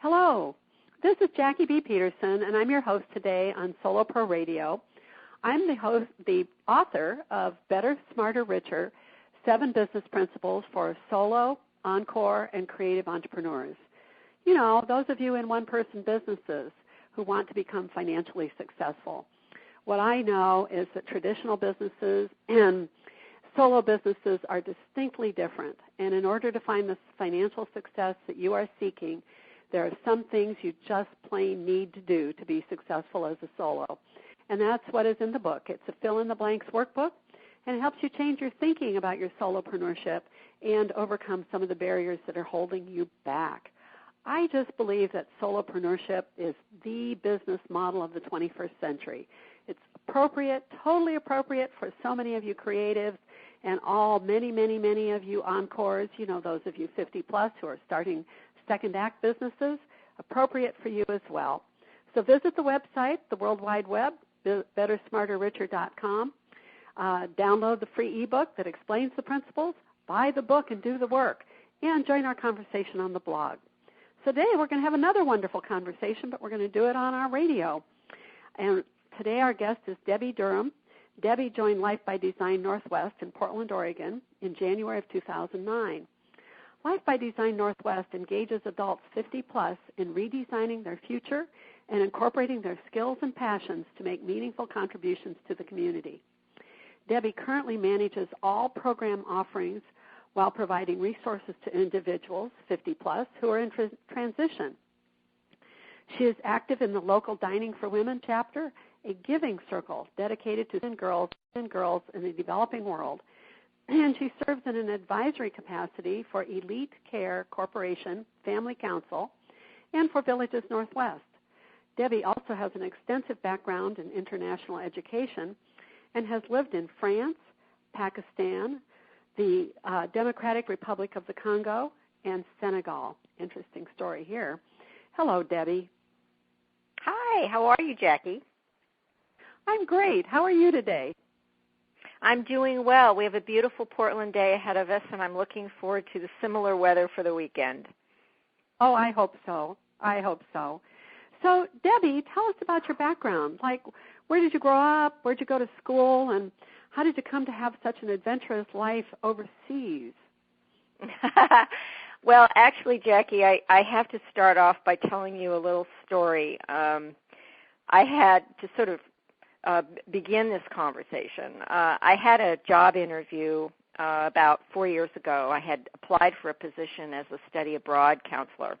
Hello, this is Jackie B. Peterson, and I'm your host today on Solo Pro Radio. I'm the author of Better, Smarter, Richer, 7 Business Principles for Solo, Encore, and Creative Entrepreneurs. You know, those of you in one-person businesses who want to become financially successful. What I know is that traditional businesses and solo businesses are distinctly different, and in order to find the financial success that you are seeking, there are some things you just plain need to do to be successful as a solo. And that's what is in the book. It's a fill-in-the-blanks workbook, and it helps you change your thinking about your solopreneurship and overcome some of the barriers that are holding you back. I just believe that solopreneurship is the business model of the 21st century. It's appropriate, totally appropriate for so many of you creatives and many of you encores, you know, those of you 50-plus who are starting second act businesses, appropriate for you as well. So visit the website, the World Wide Web, bettersmarterricher.com. Download the free ebook that explains the principles, buy the book and do the work, and join our conversation on the blog. So today we're going to have another wonderful conversation, but we're going to do it on our radio. And today our guest is Debbie Durham. Debbie joined Life by Design Northwest in Portland, Oregon in January of 2009. Life by Design Northwest engages adults 50-plus in redesigning their future and incorporating their skills and passions to make meaningful contributions to the community. Debbie currently manages all program offerings while providing resources to individuals 50-plus who are in transition. She is active in the local Dining for Women chapter, a giving circle dedicated to girls in the developing world, and she serves in an advisory capacity for Elite Care Corporation Family Council and for Villages Northwest. Debbie also has an extensive background in international education and has lived in France, Pakistan, the Democratic Republic of the Congo, and Senegal. Interesting story here. Hello, Debbie. Hi, how are you, Jackie? I'm great. How are you today? I'm doing well. We have a beautiful Portland day ahead of us, and I'm looking forward to the similar weather for the weekend. Oh, I hope so. So, Debbie, tell us about your background. Like, where did you grow up? Where did you go to school? And how did you come to have such an adventurous life overseas? Well, actually, Jackie, I have to start off by telling you a little story. I had to sort of begin this conversation. I had a job interview about 4 years ago. I had applied for a position as a study abroad counselor,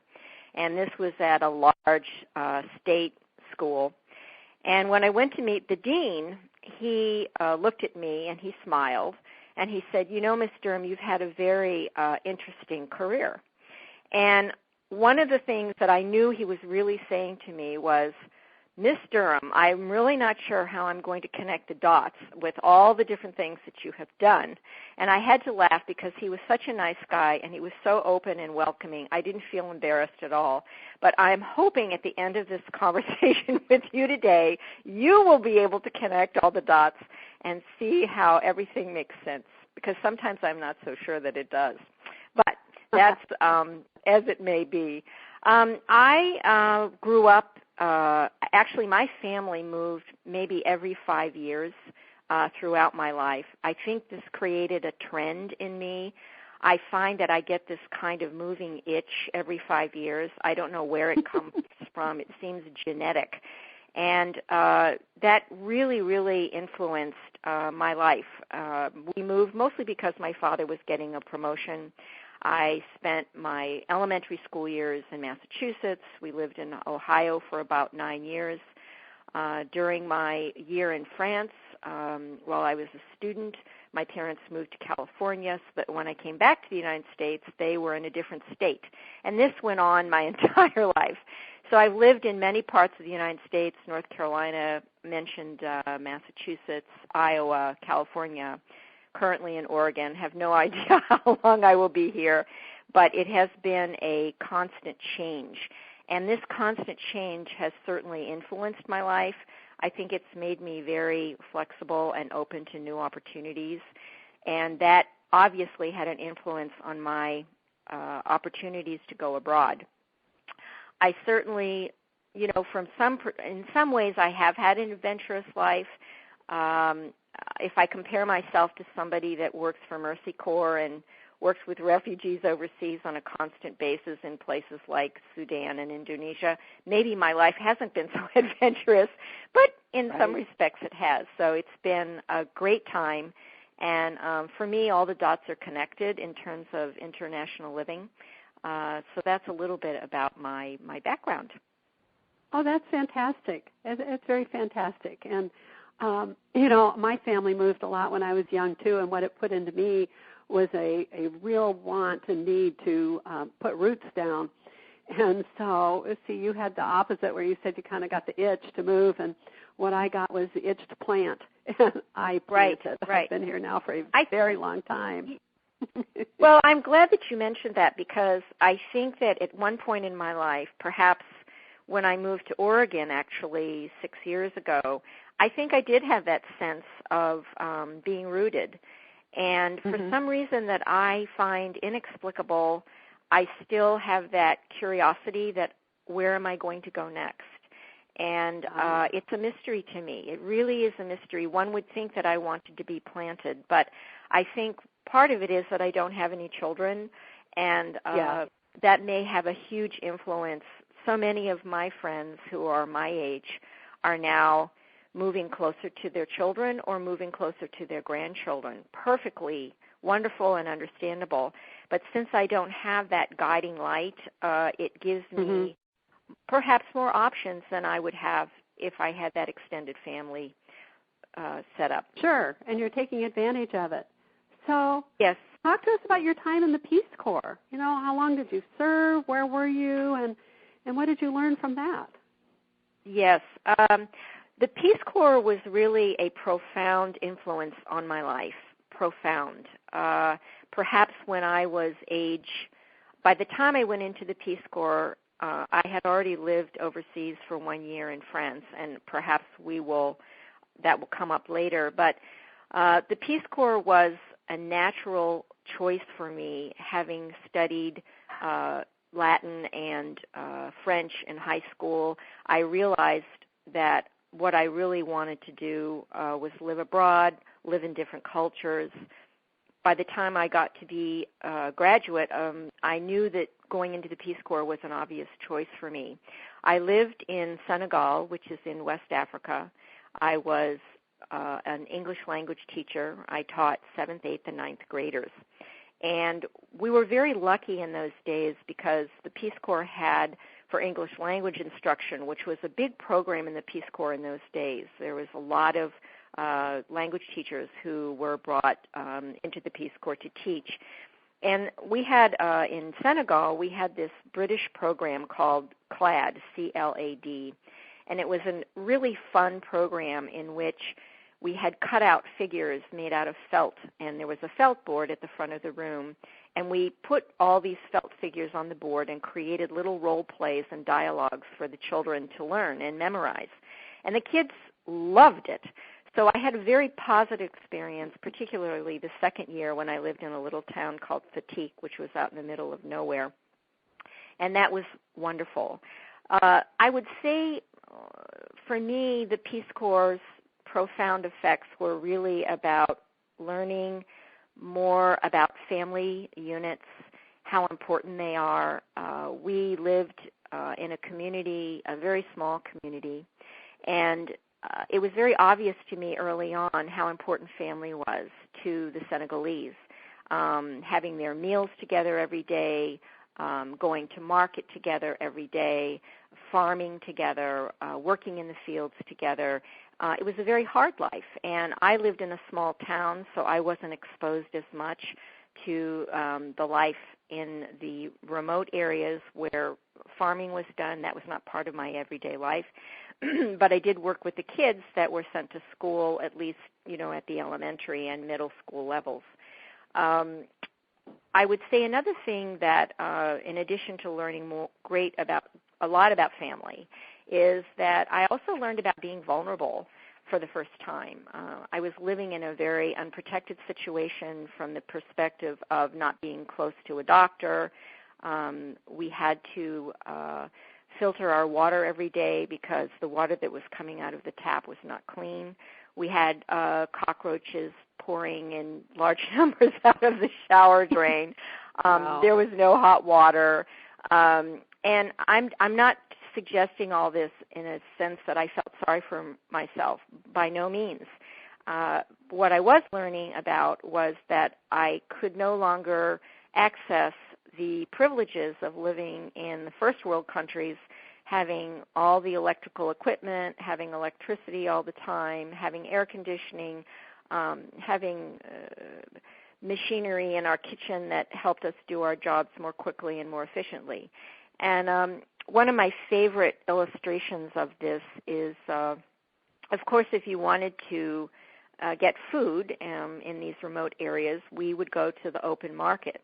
and this was at a large state school. And when I went to meet the dean, he looked at me and he smiled, and he said, "You know, Miss Durham, you've had a very interesting career." And one of the things that I knew he was really saying to me was, "Miss Durham, I'm really not sure how I'm going to connect the dots with all the different things that you have done." And I had to laugh because he was such a nice guy and he was so open and welcoming. I didn't feel embarrassed at all. But I'm hoping at the end of this conversation with you today, you will be able to connect all the dots and see how everything makes sense, because sometimes I'm not so sure that it does. But that's as it may be. I grew up. Actually, my family moved maybe every 5 years throughout my life. I think this created a trend in me. I find that I get this kind of moving itch every 5 years. I don't know where it comes from. It seems genetic. And that really influenced my life. We moved mostly because my father was getting a promotion. I spent my elementary school years in Massachusetts. We lived in Ohio for about 9 years. During my year in France, while I was a student, my parents moved to California, so that when I came back to the United States, they were in a different state. And this went on my entire life. So I've lived in many parts of the United States, North Carolina, mentioned Massachusetts, Iowa, California, currently in Oregon. Have no idea how long I will be here, but it has been a constant change. And this constant change has certainly influenced my life. I think it's made me very flexible and open to new opportunities, and that obviously had an influence on my opportunities to go abroad. I certainly, in some ways I have had an adventurous life. If I compare myself to somebody that works for Mercy Corps and works with refugees overseas on a constant basis in places like Sudan and Indonesia, maybe my life hasn't been so adventurous, but in some respects it has. So it's been a great time. And for me, all the dots are connected in terms of international living. So that's a little bit about my background. Oh, that's fantastic. It's very fantastic. And, my family moved a lot when I was young, too, and what it put into me was a real want and need to put roots down. And so, see, you had the opposite where you said you kind of got the itch to move, and what I got was the itch to plant. And I planted. I've been here now for a very long time. Well, I'm glad that you mentioned that, because I think that at one point in my life, perhaps when I moved to Oregon actually 6 years ago, I think I did have that sense of being rooted. And for some reason that I find inexplicable, I still have that curiosity that where am I going to go next? And it's a mystery to me. It really is a mystery. One would think that I wanted to be planted, but I think part of it is that I don't have any children, and that may have a huge influence. So many of my friends who are my age are now moving closer to their children or moving closer to their grandchildren. Perfectly wonderful and understandable. But since I don't have that guiding light, it gives me perhaps more options than I would have if I had that extended family set up. Sure, and you're taking advantage of it. So yes, talk to us about your time in the Peace Corps. How long did you serve? Where were you? And what did you learn from that? Yes. The Peace Corps was really a profound influence on my life, profound. Perhaps when I was by the time I went into the Peace Corps, I had already lived overseas for 1 year in France, and perhaps that will come up later. But the Peace Corps was a natural choice for me, having studied Latin and French in high school. I realized that what I really wanted to do was live abroad, live in different cultures. By the time I got to be a graduate, I knew that going into the Peace Corps was an obvious choice for me. I lived in Senegal, which is in West Africa. I was an English language teacher. I taught 7th, 8th, and 9th graders. And we were very lucky in those days because the Peace Corps had, for English language instruction, which was a big program in the Peace Corps in those days. There was a lot of language teachers who were brought into the Peace Corps to teach. And we had, in Senegal, we had this British program called CLAD, C-L-A-D. And it was a really fun program in which we had cut-out figures made out of felt, and there was a felt board at the front of the room. And we put all these felt figures on the board and created little role plays and dialogues for the children to learn and memorize. And the kids loved it. So I had a very positive experience, particularly the second year when I lived in a little town called Fatigue, which was out in the middle of nowhere. And that was wonderful. I would say, for me, the Peace Corps' profound effects were really about learning more about family units, how important they are. We lived in a community, a very small community, and it was very obvious to me early on how important family was to the Senegalese, having their meals together every day, going to market together every day, farming together, working in the fields together. It was a very hard life, and I lived in a small town, so I wasn't exposed as much to the life in the remote areas where farming was done. That was not part of my everyday life. But I did work with the kids that were sent to school, at least, at the elementary and middle school levels. I would say another thing that, in addition to learning a lot about family, is that I also learned about being vulnerable for the first time. I was living in a very unprotected situation from the perspective of not being close to a doctor. We had to filter our water every day because the water that was coming out of the tap was not clean. We had cockroaches pouring in large numbers out of the shower drain. Wow. There was no hot water. And I'm not suggesting all this in a sense that I felt sorry for myself. By no means. What I was learning about was that I could no longer access the privileges of living in the first world countries, having all the electrical equipment, having electricity all the time, having air conditioning, having machinery in our kitchen that helped us do our jobs more quickly and more efficiently. And one of my favorite illustrations of this is, of course, if you wanted to get food in these remote areas, we would go to the open market.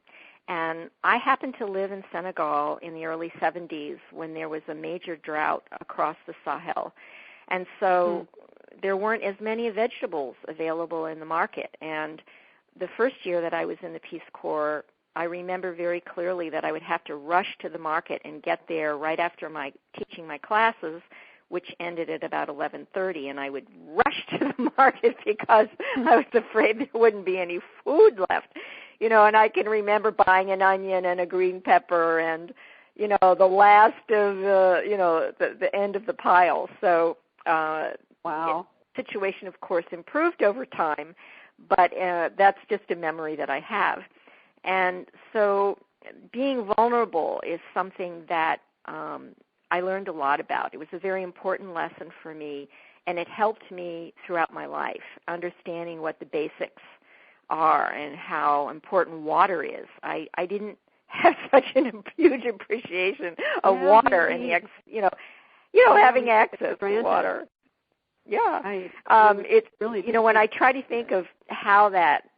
And I happened to live in Senegal in the early 70s when there was a major drought across the Sahel. And so there weren't as many vegetables available in the market. And the first year that I was in the Peace Corps, I remember very clearly that I would have to rush to the market and get there right after teaching my classes, which ended at about 11:30, and I would rush to the market because I was afraid there wouldn't be any food left. And I can remember buying an onion and a green pepper and, the last of, the end of the pile. So wow. The situation, of course, improved over time, but that's just a memory that I have. And so being vulnerable is something that I learned a lot about. It was a very important lesson for me, and it helped me throughout my life, understanding what the basics are and how important water is. I didn't have such a huge appreciation of water and having access to water. Yeah. It's really when I try to think of how that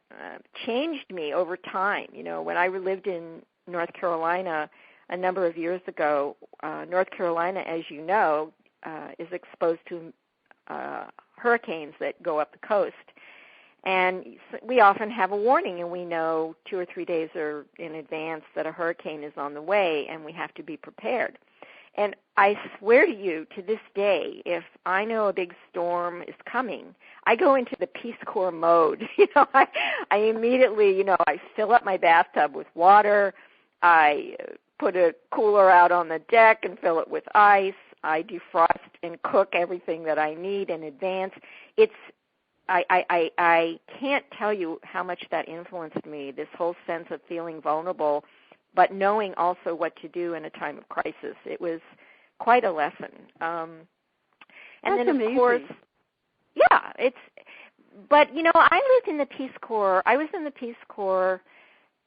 changed me over time. When I lived in North Carolina a number of years ago, North Carolina, as you know, is exposed to hurricanes that go up the coast. And we often have a warning, and we know 2 or 3 days in advance that a hurricane is on the way, and we have to be prepared. And I swear to you, to this day, if I know a big storm is coming, I go into the Peace Corps mode. I immediately, I fill up my bathtub with water. I put a cooler out on the deck and fill it with ice. I defrost and cook everything that I need in advance. I can't tell you how much that influenced me, this whole sense of feeling vulnerable, but knowing also what to do in a time of crisis. It was quite a lesson. And That's then, of amazing. course, but, I lived in the Peace Corps. I was in the Peace Corps.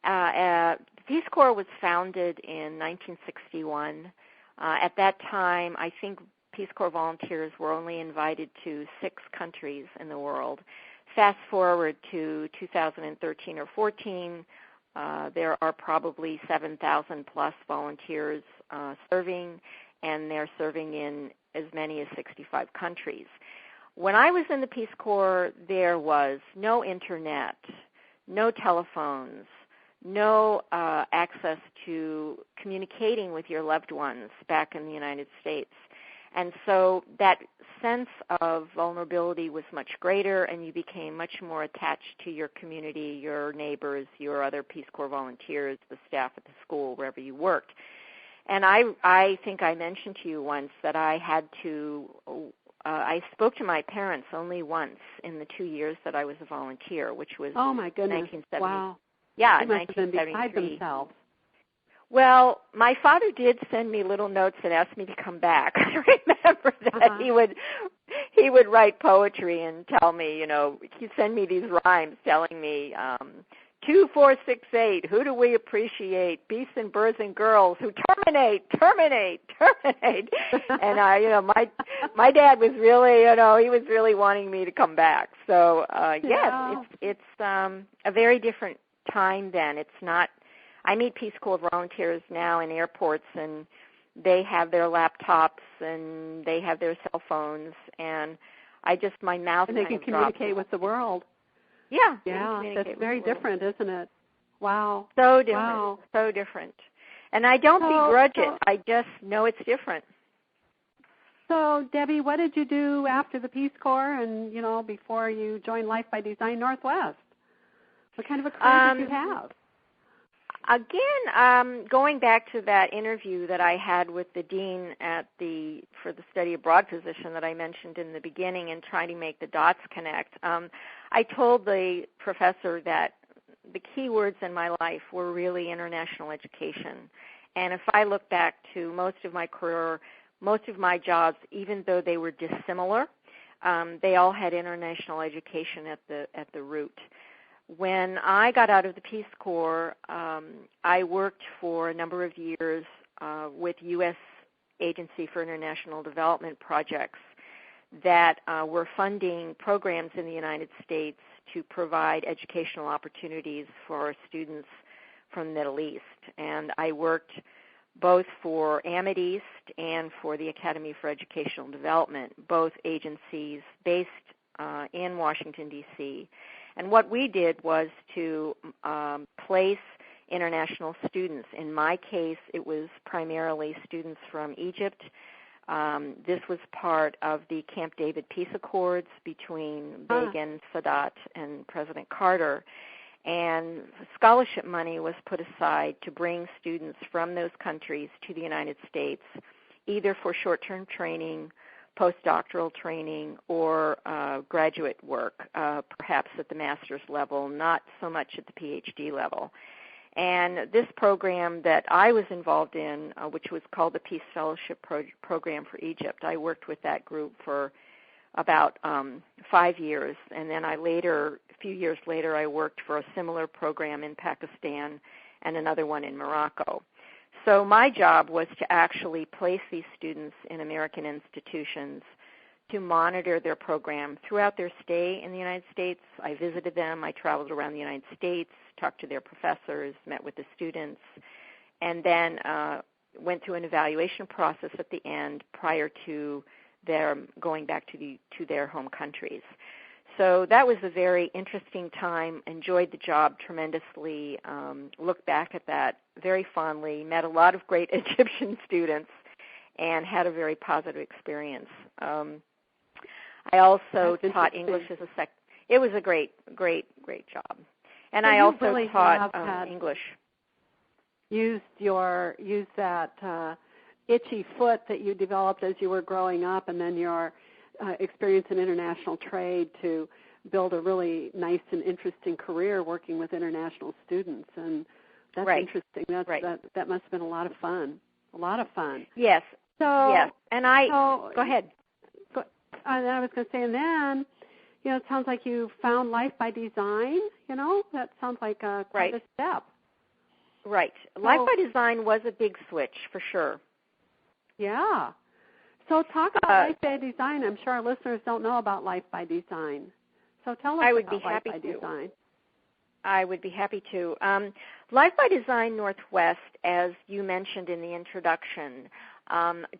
The Peace Corps was founded in 1961. At that time, I think Peace Corps volunteers were only invited to 6 countries in the world. Fast forward to 2013 or 14, there are probably 7,000 plus volunteers serving, and they're serving in as many as 65 countries. When I was in the Peace Corps, there was no internet, no telephones, no access to communicating with your loved ones back in the United States. And so that sense of vulnerability was much greater, and you became much more attached to your community, your neighbors, your other Peace Corps volunteers, the staff at the school, wherever you worked. And I think I mentioned to you once that I had to, I spoke to my parents only once in the 2 years that I was a volunteer, which was oh my goodness. 1970. Wow. Yeah, they must have been 1973. beside themselves. Well, my father did send me little notes and asked me to come back. I remember that he would write poetry and tell me, he'd send me these rhymes telling me, 2, 4, 6, 8, who do we appreciate? Beasts and birds and girls who terminate. And my dad was really, he was really wanting me to come back. So yes, it's a very different time then. It's not. I meet Peace Corps volunteers now in airports, and they have their laptops and they have their cell phones, and my mouth and they can communicate with the world. Yeah. Yeah, that's very different, isn't it? Wow. So different. Wow. So different. And I don't begrudge it. I just know it's different. So, Debbie, what did you do after the Peace Corps and, before you joined Life by Design Northwest? What kind of a career did you have? Again, going back to that interview that I had with the dean for the study abroad position that I mentioned in the beginning and trying to make the dots connect, I told the professor that the key words in my life were really international education. And if I look back to most of my career, most of my jobs, even though they were dissimilar, they all had international education at the root. When I got out of the Peace Corps, I worked for a number of years with U.S. Agency for International Development projects that were funding programs in the United States to provide educational opportunities for students from the Middle East. And I worked both for AMIT East and for the Academy for Educational Development, both agencies based in Washington, D.C. And what we did was to place international students. In my case, it was primarily students from Egypt. This was part of the Camp David Peace Accords between Begin, Sadat, and President Carter. And scholarship money was put aside to bring students from those countries to the United States, either for short-term training, postdoctoral training, or graduate work, perhaps at the master's level, not so much at the PhD level. And this program that I was involved in, which was called the Peace Fellowship Program for Egypt, I worked with that group for about 5 years, and then a few years later, I worked for a similar program in Pakistan and another one in Morocco. So my job was to actually place these students in American institutions to monitor their program throughout their stay in the United States. I visited them. I traveled around the United States, talked to their professors, met with the students, and then went through an evaluation process at the end prior to their going back to their home countries. So that was a very interesting time, enjoyed the job tremendously, looked back at that very fondly, met a lot of great Egyptian students, and had a very positive experience. I also taught English as a It was a great job. And I also really taught English. Use that itchy foot that you developed as you were growing up, and then your experience in international trade to build a really nice and interesting career working with international students. And that's interesting. That must have been a lot of fun. A lot of fun. Yes. Yes. And go ahead. And I was going to say, and then, it sounds like you found Life by Design. That sounds like quite a step. Right. Life by Design was a big switch for sure. Yeah. So talk about Life by Design. I'm sure our listeners don't know about Life by Design. So tell us about Life by Design. I would be happy to. Life by Design Northwest, as you mentioned in the introduction,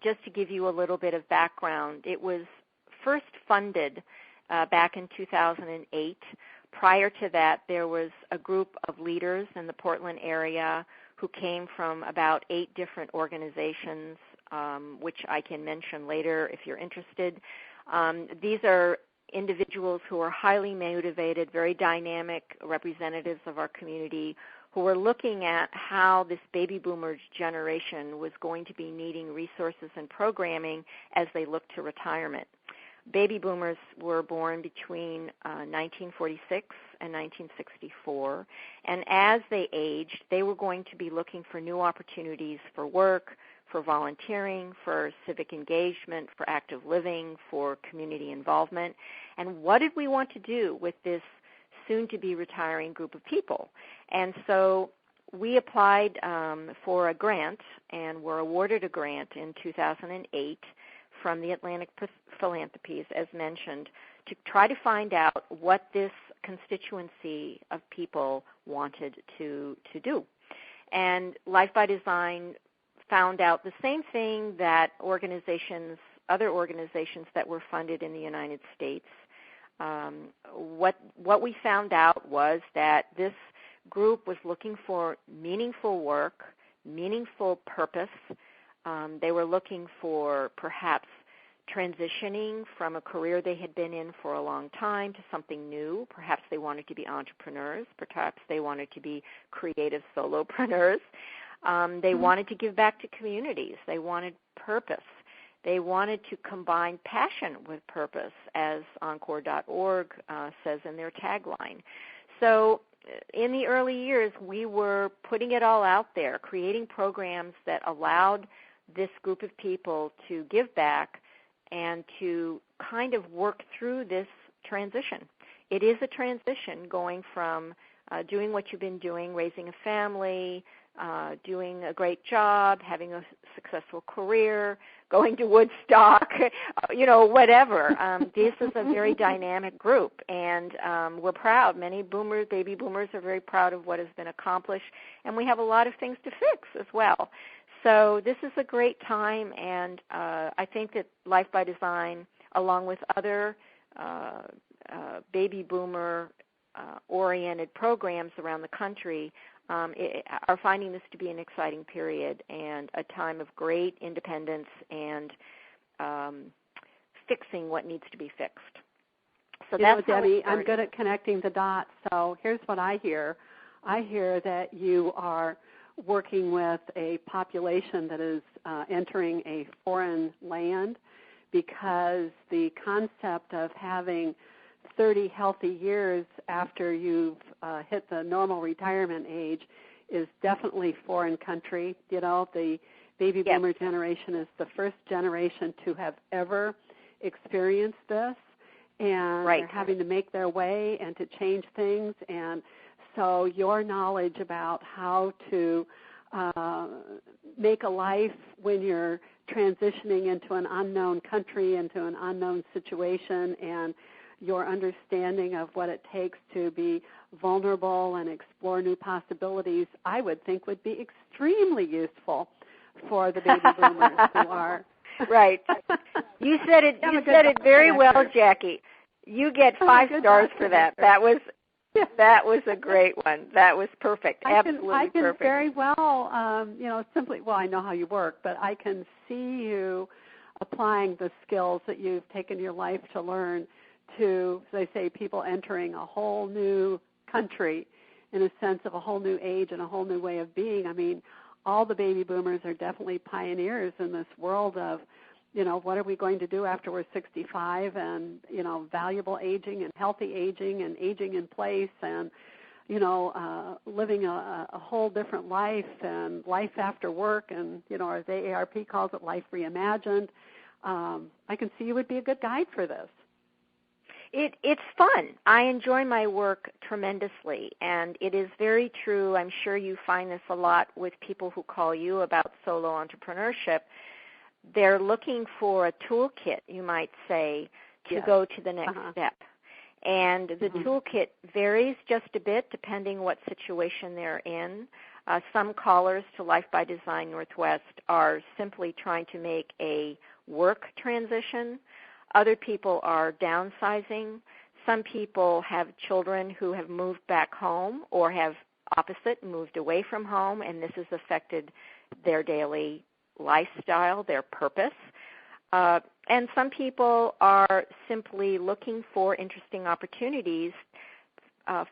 just to give you a little bit of background, it was first funded back in 2008. Prior to that, there was a group of leaders in the Portland area who came from about 8 different organizations, which I can mention later if you're interested. These are individuals who are highly motivated, very dynamic representatives of our community who were looking at how this baby boomer generation was going to be needing resources and programming as they looked to retirement. Baby boomers were born between 1946 and 1964, and as they aged, they were going to be looking for new opportunities for work, for volunteering, for civic engagement, for active living, for community involvement. And what did we want to do with this soon-to-be retiring group of people? And so we applied for a grant and were awarded a grant in 2008 from the Atlantic Philanthropies, as mentioned, to try to find out what this constituency of people wanted to do. And Life by Design found out the same thing that other organizations that were funded in the United States. What we found out was that this group was looking for meaningful work, meaningful purpose. They were looking for perhaps transitioning from a career they had been in for a long time to something new. Perhaps they wanted to be entrepreneurs. Perhaps they wanted to be creative solopreneurs. They wanted to give back to communities. They wanted purpose. They wanted to combine passion with purpose, as Encore.org says in their tagline. So in the early years, we were putting it all out there, creating programs that allowed this group of people to give back and to kind of work through this transition. It is a transition going from doing what you've been doing, raising a family, doing a great job, having a successful career, going to Woodstock, whatever. This is a very dynamic group, and we're proud. Many baby boomers are very proud of what has been accomplished, and we have a lot of things to fix as well. So this is a great time, and I think that Life by Design, along with other baby boomer oriented programs around the country, are finding this to be an exciting period and a time of great independence and fixing what needs to be fixed. So that's Debbie, I'm good at connecting the dots. So here's what I hear. I hear that you are working with a population that is entering a foreign land, because the concept of having 30 healthy years after you've hit the normal retirement age is definitely foreign country. The baby boomer generation is the first generation to have ever experienced this, and they're having to make their way and to change things. And so your knowledge about how to make a life when you're transitioning into an unknown country, into an unknown situation, and your understanding of what it takes to be vulnerable and explore new possibilities, I would think would be extremely useful for the baby boomers who are. Right. You said it. You said it very well, Jackie. You get 5 stars for that. That was a great one. That was perfect. Absolutely perfect. I can very well, I know how you work, but I can see you applying the skills that you've taken your life to learn to, as I say, people entering a whole new country in a sense of a whole new age and a whole new way of being. I mean, all the baby boomers are definitely pioneers in this world of, what are we going to do after we're 65, and, valuable aging and healthy aging and aging in place and, living a whole different life and life after work and, or as AARP calls it, life reimagined. I can see you would be a good guide for this. It's fun. I enjoy my work tremendously, and it is very true. I'm sure you find this a lot with people who call you about solo entrepreneurship. They're looking for a toolkit, you might say, to go to the next step. And the toolkit varies just a bit depending what situation they're in. Some callers to Life by Design Northwest are simply trying to make a work transition. Other people are downsizing. Some people have children who have moved back home or have moved away from home, and this has affected their daily lifestyle, their purpose. And some people are simply looking for interesting opportunities,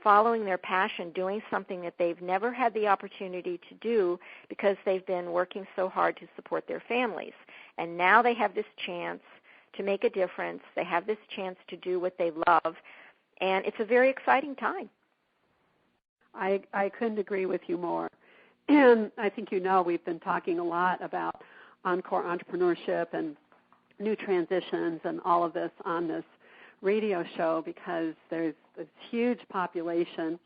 following their passion, doing something that they've never had the opportunity to do because they've been working so hard to support their families. And now they have this chance to make a difference. They have this chance to do what they love, and it's a very exciting time. I couldn't agree with you more. And I think we've been talking a lot about Encore Entrepreneurship and new transitions and all of this on this radio show because there's this huge population.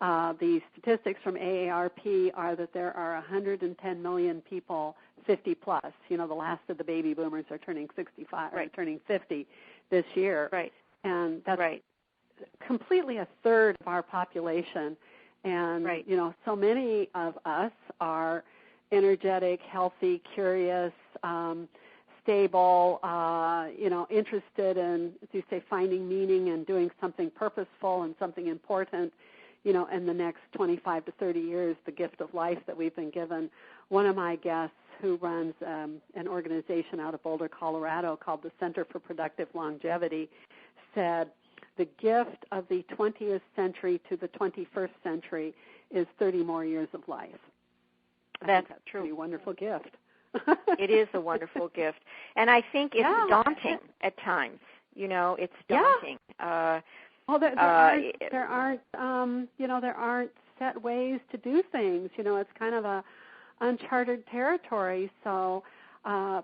The statistics from AARP are that there are 110 million people 50 plus. The last of the baby boomers are turning 65 or turning 50 this year. Right. And that's completely a third of our population. And, so many of us are energetic, healthy, curious, stable, interested in, as you say, finding meaning and doing something purposeful and something important, in the next 25 to 30 years, the gift of life that we've been given. One of my guests who runs an organization out of Boulder, Colorado called the Center for Productive Longevity, said the gift of the 20th century to the 21st century is 30 more years of life. That's a pretty wonderful gift. It is a wonderful gift. And I think it's daunting at times. It's daunting. Yeah. There aren't set ways to do things. It's kind of a uncharted territory. So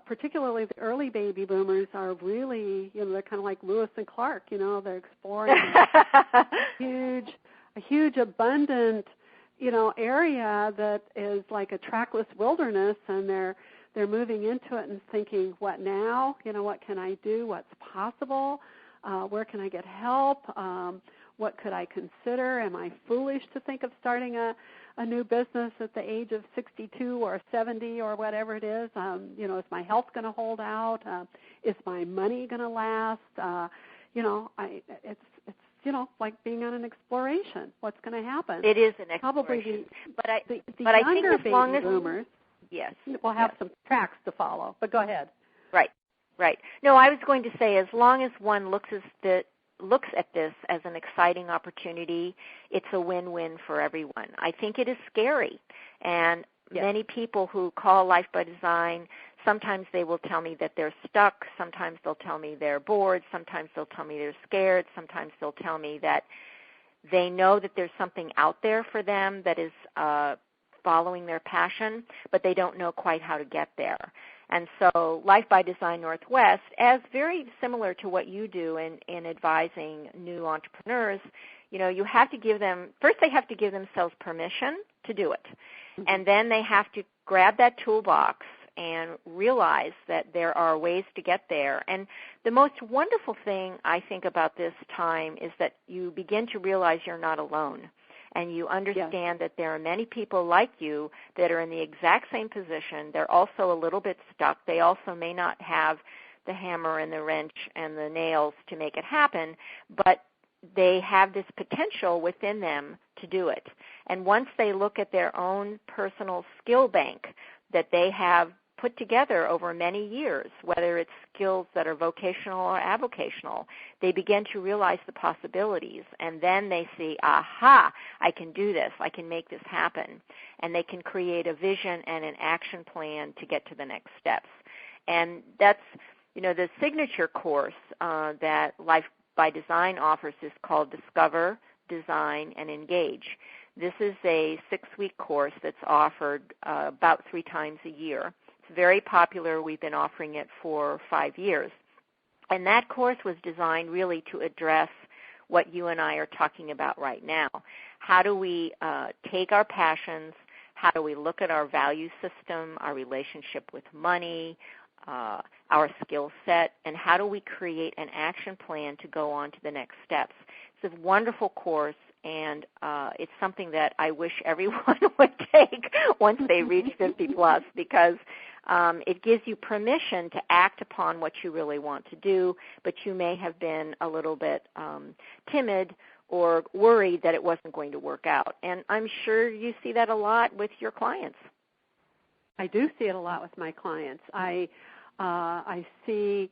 particularly the early baby boomers are really, they're kind of like Lewis and Clark. They're exploring a huge, abundant, area that is like a trackless wilderness, and they're moving into it and thinking, what now? What can I do? What's possible? Where can I get help? What could I consider? Am I foolish to think of starting a new business at the age of 62 or 70 or whatever it is? Is my health going to hold out? Is my money going to last? It's like being on an exploration. What's going to happen? It is an exploration. Probably the I younger think as long baby as boomers, yes, will have some tracks to follow. But go ahead. Right. No, I was going to say, as long as one looks at this as an exciting opportunity, it's a win-win for everyone. I think it is scary, and many people who call Life by Design, sometimes they will tell me that they're stuck, sometimes they'll tell me they're bored, sometimes they'll tell me they're scared, sometimes they'll tell me that they know that there's something out there for them that is following their passion, but they don't know quite how to get there. And so Life by Design Northwest, as very similar to what you do in advising new entrepreneurs, you have to give them, first they have to give themselves permission to do it. Mm-hmm. And then they have to grab that toolbox and realize that there are ways to get there. And the most wonderful thing I think about this time is that you begin to realize you're not alone. And you understand that there are many people like you that are in the exact same position. They're also a little bit stuck. They also may not have the hammer and the wrench and the nails to make it happen, but they have this potential within them to do it. And once they look at their own personal skill bank that they have put together over many years, whether it's skills that are vocational or avocational, they begin to realize the possibilities. And then they see, aha, I can do this. I can make this happen. And they can create a vision and an action plan to get to the next steps. And that's, the signature course that Life by Design offers is called Discover, Design, and Engage. This is a 6-week course that's offered about 3 times a year. It's very popular. We've been offering it for 5 years. And that course was designed really to address what you and I are talking about right now. How do we take our passions? How do we look at our value system, our relationship with money, our skill set, and how do we create an action plan to go on to the next steps? It's a wonderful course, and it's something that I wish everyone would take once they reach 50 plus, because it gives you permission to act upon what you really want to do, but you may have been a little bit timid or worried that it wasn't going to work out. And I'm sure you see that a lot with your clients. I do see it a lot with my clients. I see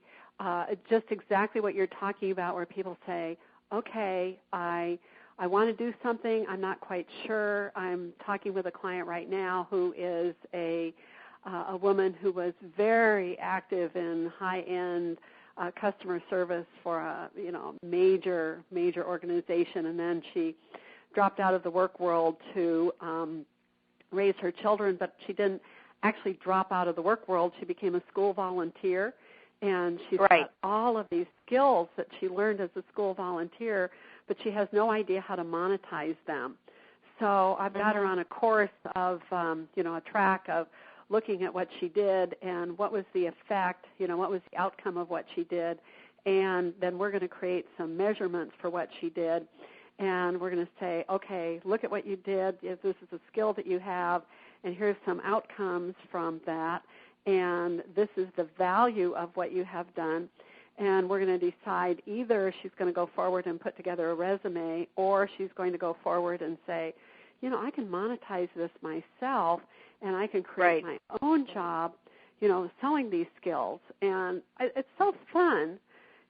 just exactly what you're talking about, where people say, okay, I want to do something. I'm not quite sure. I'm talking with a client right now who is a woman who was very active in high-end customer service for a major organization, and then she dropped out of the work world to raise her children, but she didn't actually drop out of the work world. She became a school volunteer, and she's got all of these skills that she learned as a school volunteer, but she has no idea how to monetize them. So I've got her on a course of, a track of looking at what she did and what was the effect, what was the outcome of what she did, and then we're going to create some measurements for what she did, and we're going to say, okay, look at what you did. This is a skill that you have, and here's some outcomes from that, and this is the value of what you have done. And we're going to decide either she's going to go forward and put together a resume, or she's going to go forward and say, I can monetize this myself, and I can create my own job, selling these skills. And it's so fun,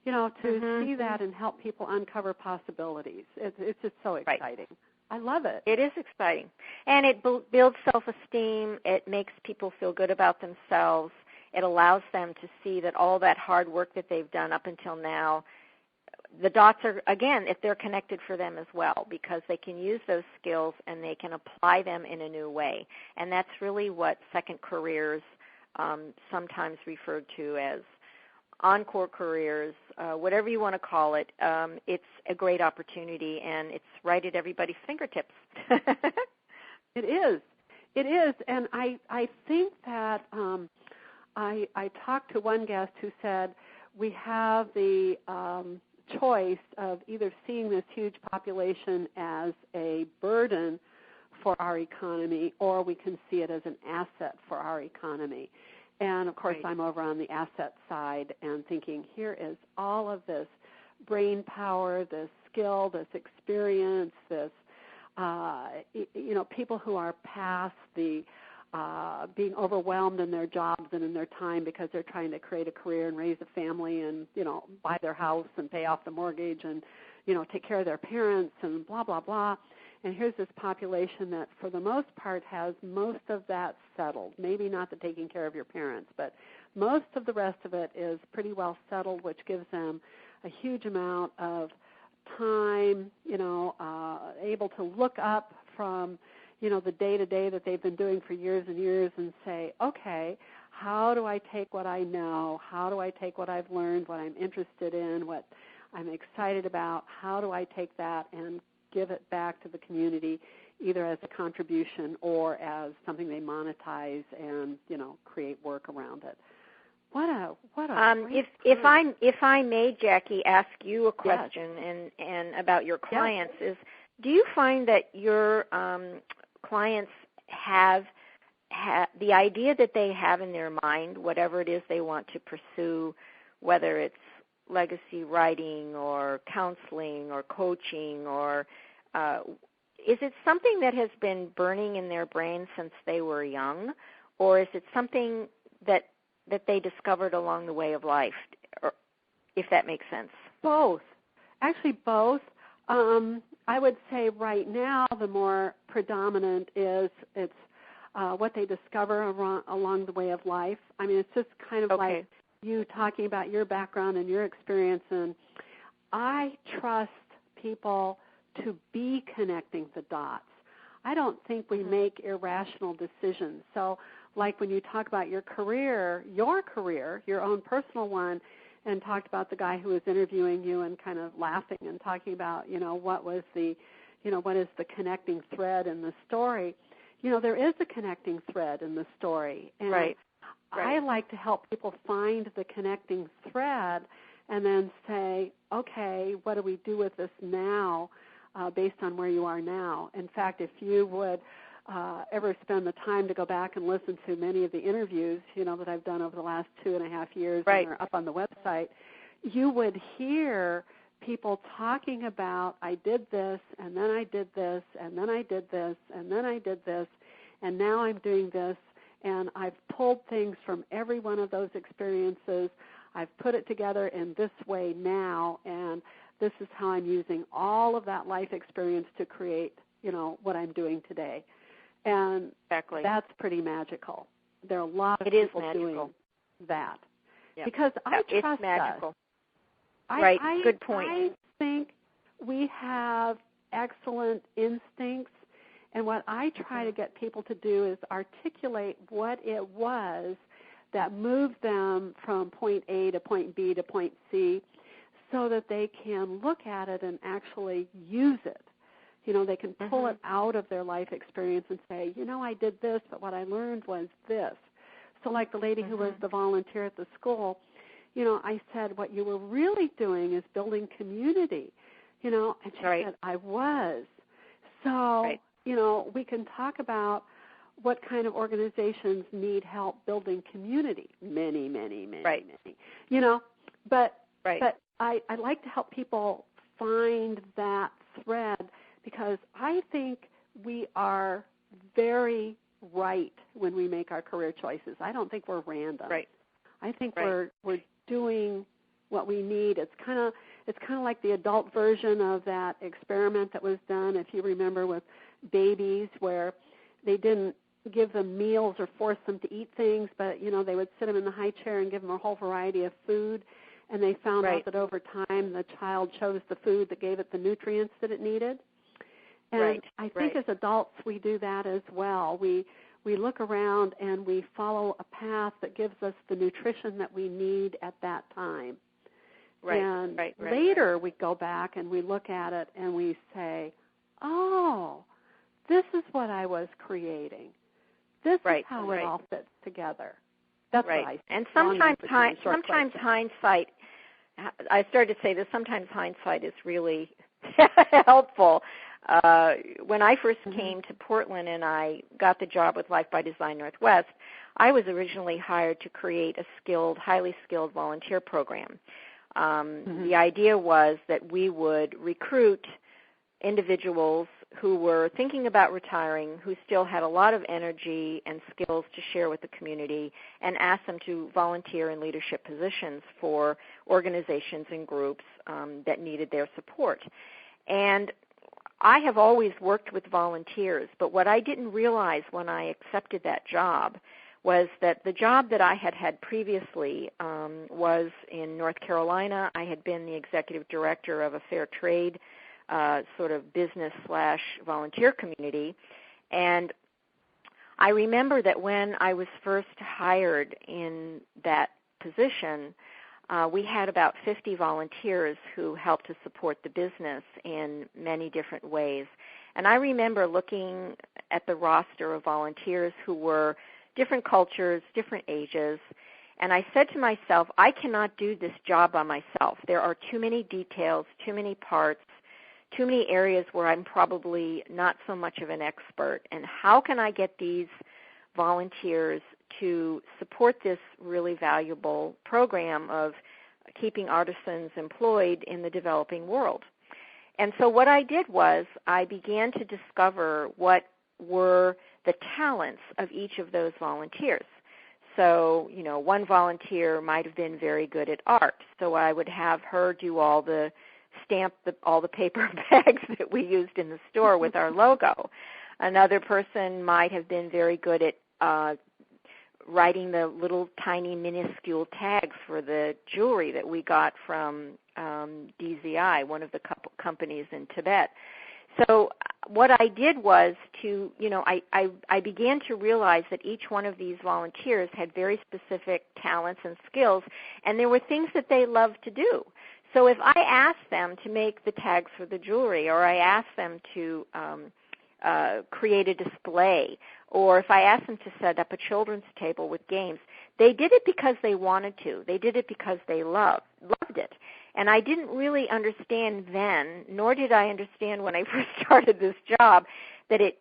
to see that and help people uncover possibilities. It's just so exciting. I love it. It is exciting. And it builds self-esteem. It makes people feel good about themselves. It allows them to see that all that hard work that they've done up until now, the dots are, again, if they're connected for them as well, because they can use those skills and they can apply them in a new way. And that's really what second careers, sometimes referred to as encore careers, whatever you want to call it. It's a great opportunity, and it's right at everybody's fingertips. It is. It is. And I think that I talked to one guest who said we have the choice of either seeing this huge population as a burden for our economy, or we can see it as an asset for our economy. And, of course, I'm over on the asset side and thinking, here is all of this brain power, this skill, this experience, this, people who are past the being overwhelmed in their jobs and in their time because they're trying to create a career and raise a family and, buy their house and pay off the mortgage and, take care of their parents and blah, blah, blah. And here's this population that, for the most part, has most of that settled. Maybe not the taking care of your parents, but most of the rest of it is pretty well settled, which gives them a huge amount of time, able to look up from, the day-to-day that they've been doing for years and years and say, okay, how do I take what I know? How do I take what I've learned, what I'm interested in, what I'm excited about? How do I take that and give it back to the community, either as a contribution or as something they monetize and, create work around it? What a if I may, Jackie, ask you a question and about your clients is, do you find that your clients have the idea that they have in their mind, whatever it is they want to pursue, whether it's legacy writing or counseling or coaching, or is it something that has been burning in their brain since they were young, or is it something that they discovered along the way of life, or, if that makes sense? Both. Actually, both. I would say right now the more predominant is it's what they discover along the way of life. I mean, it's just kind of like you talking about your background and your experience, and I trust people to be connecting the dots. I don't think we make irrational decisions. So like when you talk about your career, your own personal one, and talked about the guy who was interviewing you and kind of laughing and talking about, what was the, what is the connecting thread in the story. There is a connecting thread in the story. And I like to help people find the connecting thread and then say, okay, what do we do with this now based on where you are now? In fact, if you would ever spend the time to go back and listen to many of the interviews, that I've done over the last 2.5 years and are up on the website, you would hear people talking about, I did this, and then I did this, and then I did this, and then I did this, and now I'm doing this, and I've pulled things from every one of those experiences. I've put it together in this way now, and this is how I'm using all of that life experience to create, what I'm doing today. And that's pretty magical. There are a lot of people doing that. Yep. Because I trust magical. Us. Good point. I think we have excellent instincts, and what I try to get people to do is articulate what it was that moved them from point A to point B to point C so that they can look at it and actually use it. They can pull it out of their life experience and say, I did this, but what I learned was this. So like the lady who was the volunteer at the school, I said, what you were really doing is building community, and she said, I was. So, we can talk about what kind of organizations need help building community. Many, many, many, many. But I like to help people find that thread, because I think we are very right when we make our career choices. I don't think we're random. Right. I think we're doing what we need. It's kind of like the adult version of that experiment that was done, if you remember, with babies, where they didn't give them meals or force them to eat things, but they would sit them in the high chair and give them a whole variety of food, and they found out that over time the child chose the food that gave it the nutrients that it needed. And I think as adults we do that as well. We look around and we follow a path that gives us the nutrition that we need at that time. And later we go back and we look at it and we say, oh, this is what I was creating. This is how it all fits together. That's what I think. And sometimes hindsight, I started to say this, sometimes hindsight is really helpful. When I first came to Portland and I got the job with Life by Design Northwest, I was originally hired to create a highly skilled volunteer program. The idea was that we would recruit individuals who were thinking about retiring, who still had a lot of energy and skills to share with the community, and ask them to volunteer in leadership positions for organizations and groups that needed their support. And I have always worked with volunteers, but what I didn't realize when I accepted that job was that the job that I had previously was in North Carolina. I had been the executive director of a fair trade sort of business/volunteer community. And I remember that when I was first hired in that position, we had about 50 volunteers who helped to support the business in many different ways. And I remember looking at the roster of volunteers who were different cultures, different ages, and I said to myself, I cannot do this job by myself. There are too many details, too many parts, too many areas where I'm probably not so much of an expert. And how can I get these volunteers to support this really valuable program of keeping artisans employed in the developing world? And so what I did was I began to discover what were the talents of each of those volunteers. So, one volunteer might have been very good at art, so I would have her do all the paper bags that we used in the store with our logo. Another person might have been very good at writing the little tiny minuscule tags for the jewelry that we got from DZI, one of the companies in Tibet. So what I did was I began to realize that each one of these volunteers had very specific talents and skills, and there were things that they loved to do. So if I asked them to make the tags for the jewelry, or I asked them to create a display, or if I asked them to set up a children's table with games, they did it because they wanted to. They did it because they loved it. And I didn't really understand then, nor did I understand when I first started this job, that it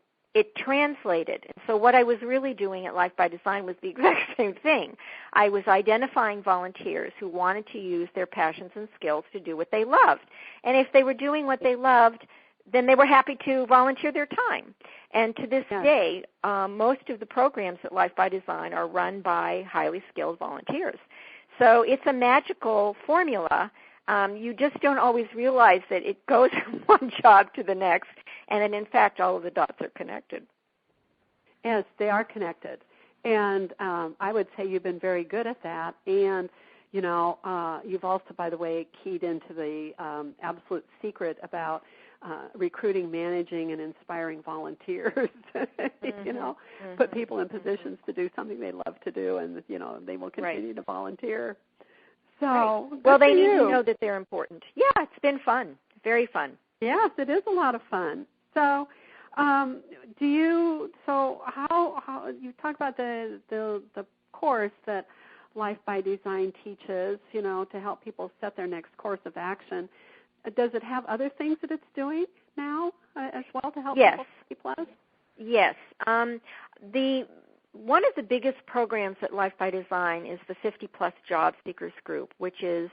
translated. And so what I was really doing at Life by Design was the exact same thing. I was identifying volunteers who wanted to use their passions and skills to do what they loved. And if they were doing what they loved, then they were happy to volunteer their time. And to this day, most of the programs at Life by Design are run by highly skilled volunteers. So it's a magical formula. You just don't always realize that it goes from one job to the next, and that, in fact, all of the dots are connected. Yes, they are connected. And I would say you've been very good at that. And, you've also, by the way, keyed into the absolute secret about recruiting, managing, and inspiring volunteers, put people in positions to do something they love to do, and, they will continue to volunteer. So, well, they need to know that they're important. Yeah, it's been fun, very fun. Yes, it is a lot of fun. So, how you talk about the course that Life by Design teaches, to help people set their next course of action. Does it have other things that it's doing now as well to help people see plus? Yes. One of the biggest programs at Life by Design is the 50-plus Job Seekers Group, which is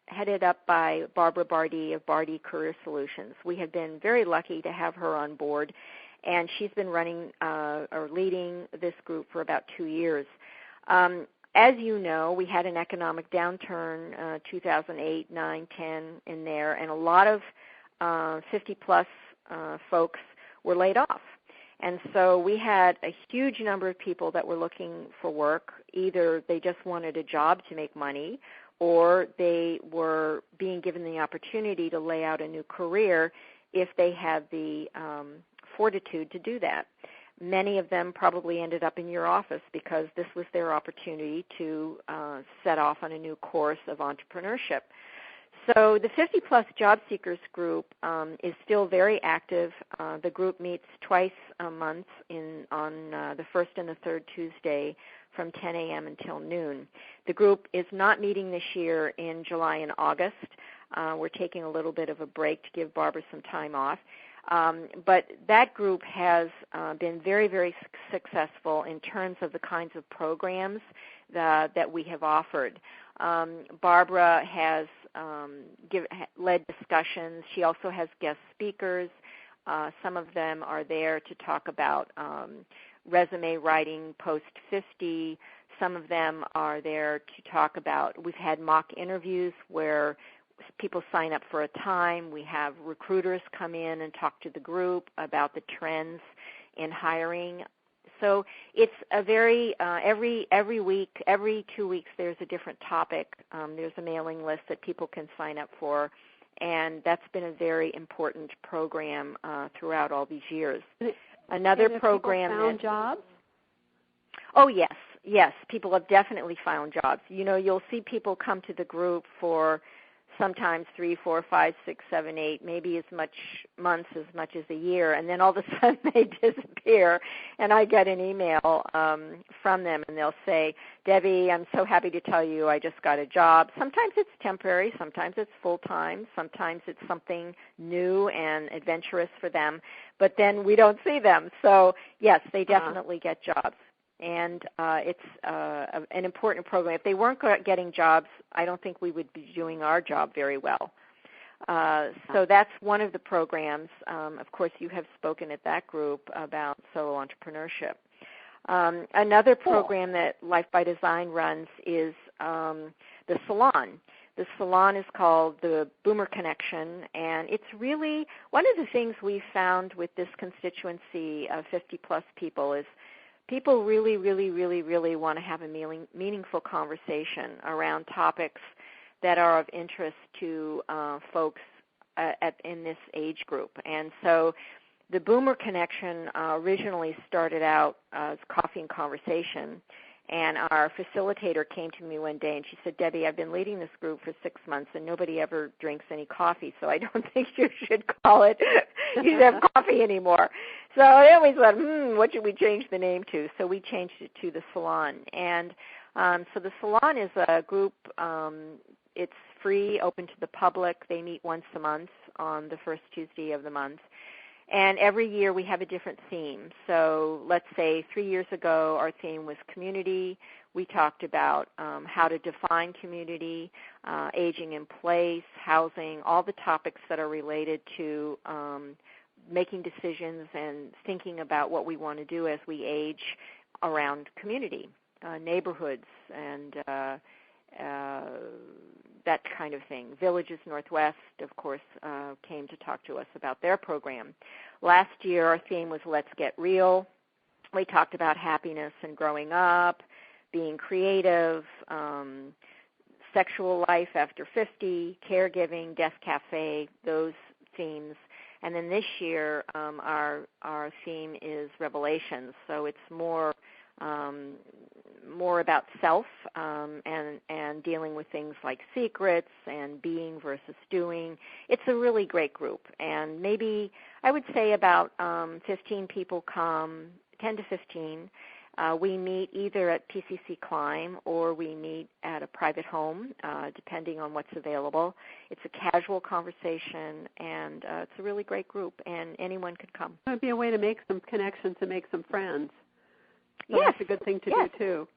headed up by Barbara Bardi of Bardi Career Solutions. We have been very lucky to have her on board, and she's been running or leading this group for about 2 years. As you know, we had an economic downturn, 2008, 9, 10 in there, and a lot of 50-plus folks were laid off. And so we had a huge number of people that were looking for work. Either they just wanted a job to make money, or they were being given the opportunity to lay out a new career if they had the fortitude to do that. Many of them probably ended up in your office because this was their opportunity to set off on a new course of entrepreneurship. So the 50-plus job seekers group is still very active. The group meets twice a month on the first and the third Tuesday from 10 a.m. until noon. The group is not meeting this year in July and August. We're taking a little bit of a break to give Barbara some time off. But that group has been very, very successful in terms of the kinds of programs that we have offered. Barbara has led discussions. She also has guest speakers. Some of them are there to talk about resume writing post-50. Some of them are there to talk about, we've had mock interviews where people sign up for a time. We have recruiters come in and talk to the group about the trends in hiring. So it's a very every week, every 2 weeks, there's a different topic. There's a mailing list that people can sign up for, and that's been a very important program throughout all these years. Another program people found jobs? Oh yes, people have definitely found jobs. You know, you'll see people come to the group for sometimes 3, 4, 5, 6, 7, 8, maybe as much months as much as a year, and then all of a sudden they disappear, and I get an email from them, and they'll say, Debbie, I'm so happy to tell you I just got a job. Sometimes it's temporary, sometimes it's full-time, sometimes it's something new and adventurous for them, but then we don't see them. So, yes, they definitely get jobs. And it's an important program. If they weren't getting jobs, I don't think we would be doing our job very well. So that's one of the programs. Of course, you have spoken at that group about solo entrepreneurship. Another program that Life by Design runs is the salon. The salon is called the Boomer Connection, and it's really one of the things we found with this constituency of 50-plus people is people really, really, really, really want to have a meaningful conversation around topics that are of interest to folks in this age group. And so the Boomer Connection originally started out as coffee and conversation, and our facilitator came to me one day and she said, Debbie, I've been leading this group for 6 months and nobody ever drinks any coffee, so I don't think you should call it, you should have coffee anymore. So then we said, what should we change the name to? So we changed it to the Salon. And so the Salon is a group, it's free, open to the public. They meet once a month on the first Tuesday of the month. And every year we have a different theme. So let's say 3 years ago our theme was community. We talked about how to define community, aging in place, housing, all the topics that are related to making decisions and thinking about what we want to do as we age around community, neighborhoods, and that kind of thing. Villages Northwest, of course, came to talk to us about their program. Last year, our theme was Let's Get Real. We talked about happiness and growing up, being creative, sexual life after 50, caregiving, Deaf Cafe, those themes. And then this year, our theme is Revelations. So it's more about self and dealing with things like secrets and being versus doing. It's a really great group. And maybe I would say about 15 people come, 10 to 15. We meet either at PCC Climb or we meet at a private home, depending on what's available. It's a casual conversation, and it's a really great group, and anyone could come. It would be a way to make some connections and make some friends. So yes. That's a good thing to do, too.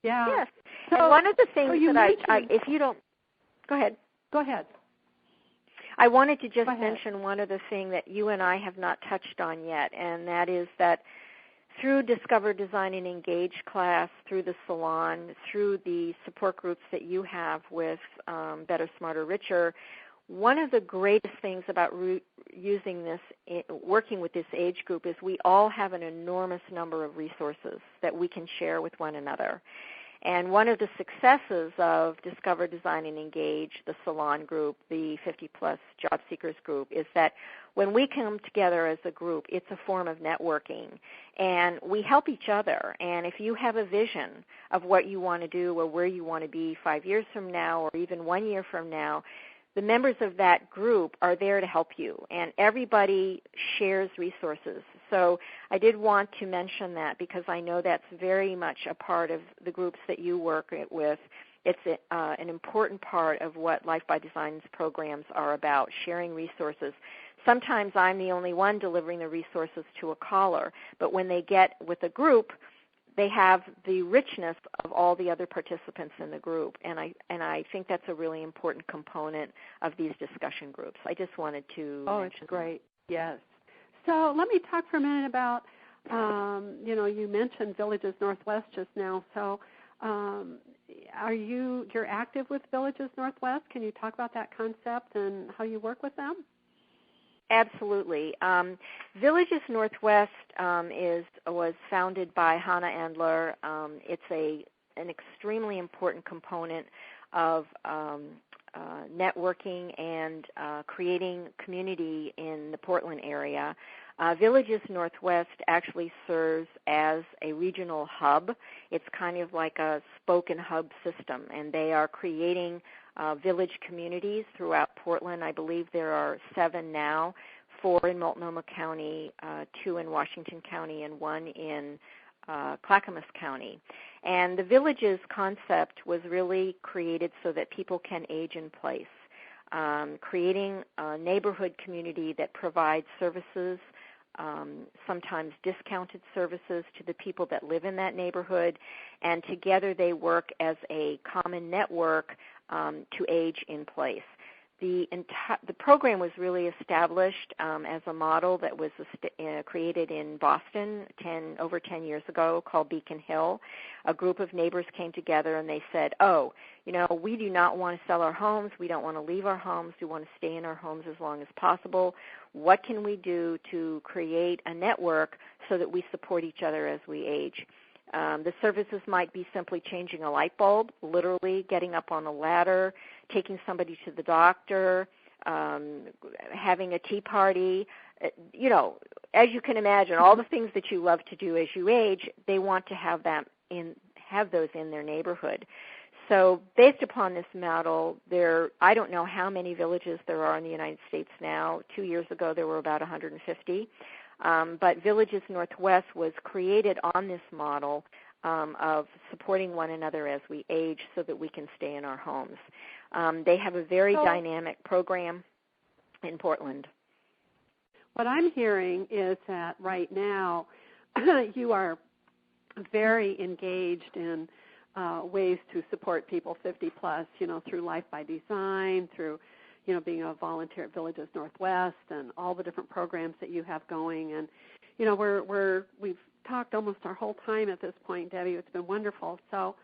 Yeah. Yes. So, and one of the things that if you don't, go ahead. Go ahead. I wanted to just mention one other thing that you and I have not touched on yet, and that is that through Discover, Design, and Engage class, through the salon, through the support groups that you have with Better, Smarter, Richer, one of the greatest things about using this, working with this age group, is we all have an enormous number of resources that we can share with one another. And one of the successes of Discover, Design, and Engage, the salon group, the 50-plus job seekers group, is that when we come together as a group, it's a form of networking. And we help each other. And if you have a vision of what you want to do or where you want to be 5 years from now or even 1 year from now, the members of that group are there to help you, and everybody shares resources. So I did want to mention that because I know that's very much a part of the groups that you work with. It's an important part of what Life by Design's programs are about, sharing resources. Sometimes I'm the only one delivering the resources to a caller, but when they get with a group, they have the richness of all the other participants in the group, and I think that's a really important component of these discussion groups. I just wanted to mention it's great. Yes. So let me talk for a minute about, you mentioned Villages Northwest just now. So you're active with Villages Northwest? Can you talk about that concept and how you work with them? Absolutely. Villages Northwest was founded by Hannah Andler. It's an extremely important component of networking and creating community in the Portland area. Villages Northwest actually serves as a regional hub. It's kind of like a spoke and hub system, and they are creating village communities throughout Portland. I believe there are 7 now, 4 in Multnomah County, 2 in Washington County, and 1 in Clackamas County. And the Villages concept was really created so that people can age in place, creating a neighborhood community that provides services, sometimes discounted services to the people that live in that neighborhood, and together they work as a common network to age in place. The program was really established as a model that was created in Boston over 10 years ago, called Beacon Hill. A group of neighbors came together and they said, we do not want to sell our homes. We don't want to leave our homes. We want to stay in our homes as long as possible. What can we do to create a network so that we support each other as we age? The services might be simply changing a light bulb, literally getting up on a ladder, taking somebody to the doctor, having a tea party. As you can imagine, all the things that you love to do as you age, they want to have those in their neighborhood. So based upon this model, I don't know how many villages there are in the United States now. 2 years ago, there were about 150. But Villages Northwest was created on this model of supporting one another as we age so that we can stay in our homes. They have a very dynamic program in Portland. What I'm hearing is that right now you are very engaged in ways to support people 50-plus, through Life by Design, through being a volunteer at Villages Northwest and all the different programs that you have going. And, we've talked almost our whole time at this point, Debbie. It's been wonderful. So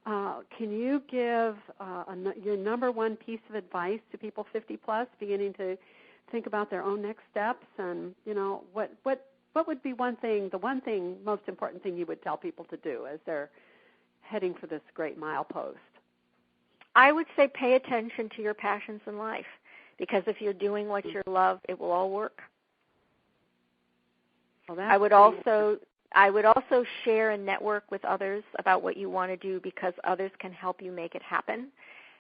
can you give your number one piece of advice to people 50-plus beginning to think about their own next steps? And, what would be the most important thing you would tell people to do as they're heading for this great milepost? I would say pay attention to your passions in life, because if you're doing what you love, it will all work. Well, I would also share and network with others about what you want to do, because others can help you make it happen.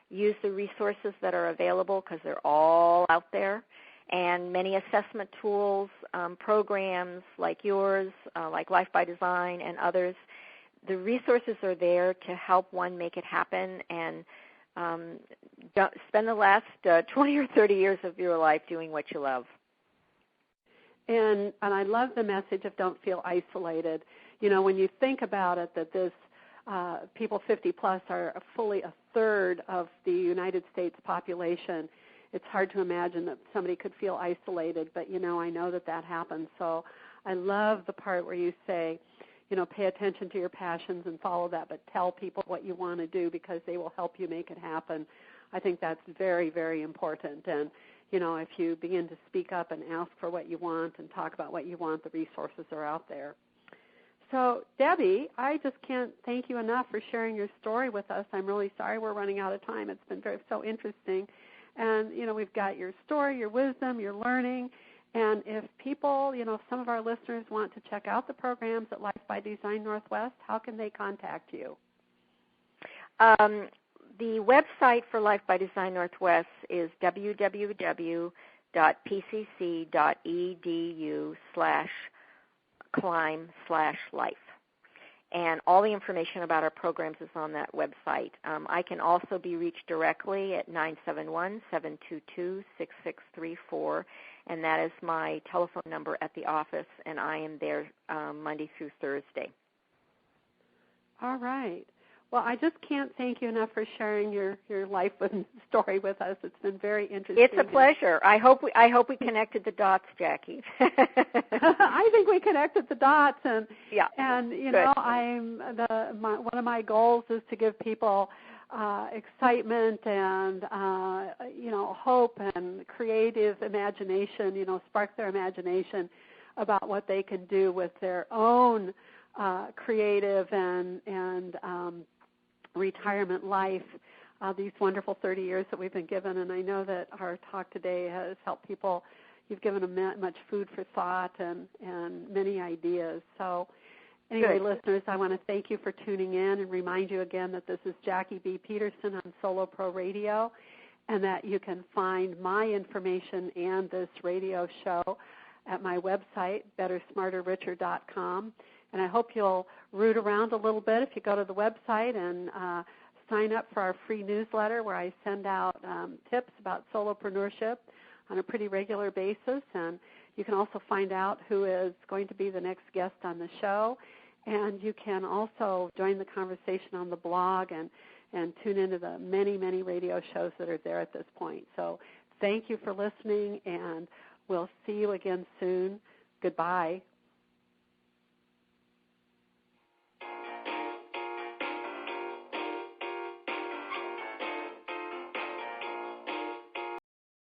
Use the resources that are available, because they're all out there, and many assessment tools, programs like yours, like Life by Design and others. The resources are there to help one make it happen, and spend the last 20 or 30 years of your life doing what you love. And I love the message of don't feel isolated. When you think about it, that this people 50-plus are fully a third of the United States population, it's hard to imagine that somebody could feel isolated, but, I know that happens. So I love the part where you say, pay attention to your passions and follow that, but tell people what you want to do because they will help you make it happen. I think that's very, very important. And, if you begin to speak up and ask for what you want and talk about what you want, the resources are out there. So, Debbie, I just can't thank you enough for sharing your story with us. I'm really sorry we're running out of time. It's been so interesting. And, we've got your story, your wisdom, your learning. And if people, some of our listeners want to check out the programs at Life by Design Northwest, how can they contact you? The website for Life by Design Northwest is www.pcc.edu/climb/life. And all the information about our programs is on that website. I can also be reached directly at 971-722-6634, and that is my telephone number at the office, and I am there Monday through Thursday. All right. Well, I just can't thank you enough for sharing your life story with us. It's been very interesting. It's a pleasure. I hope we connected the dots, Jackie. I think we connected the dots, and good. one of my goals is to give people excitement and hope and creative imagination. Spark their imagination about what they can do with their own creative and retirement life, these wonderful 30 years that we've been given. And I know that our talk today has helped people. You've given them much food for thought and many ideas. So anyway, Good. Listeners, I want to thank you for tuning in and remind you again that this is Jackie B. Peterson on Solo Pro Radio, and that you can find my information and this radio show at my website, bettersmarterricher.com. And I hope you'll root around a little bit if you go to the website and sign up for our free newsletter where I send out tips about solopreneurship on a pretty regular basis. And you can also find out who is going to be the next guest on the show. And you can also join the conversation on the blog and tune into the many, many radio shows that are there at this point. So thank you for listening, and we'll see you again soon. Goodbye.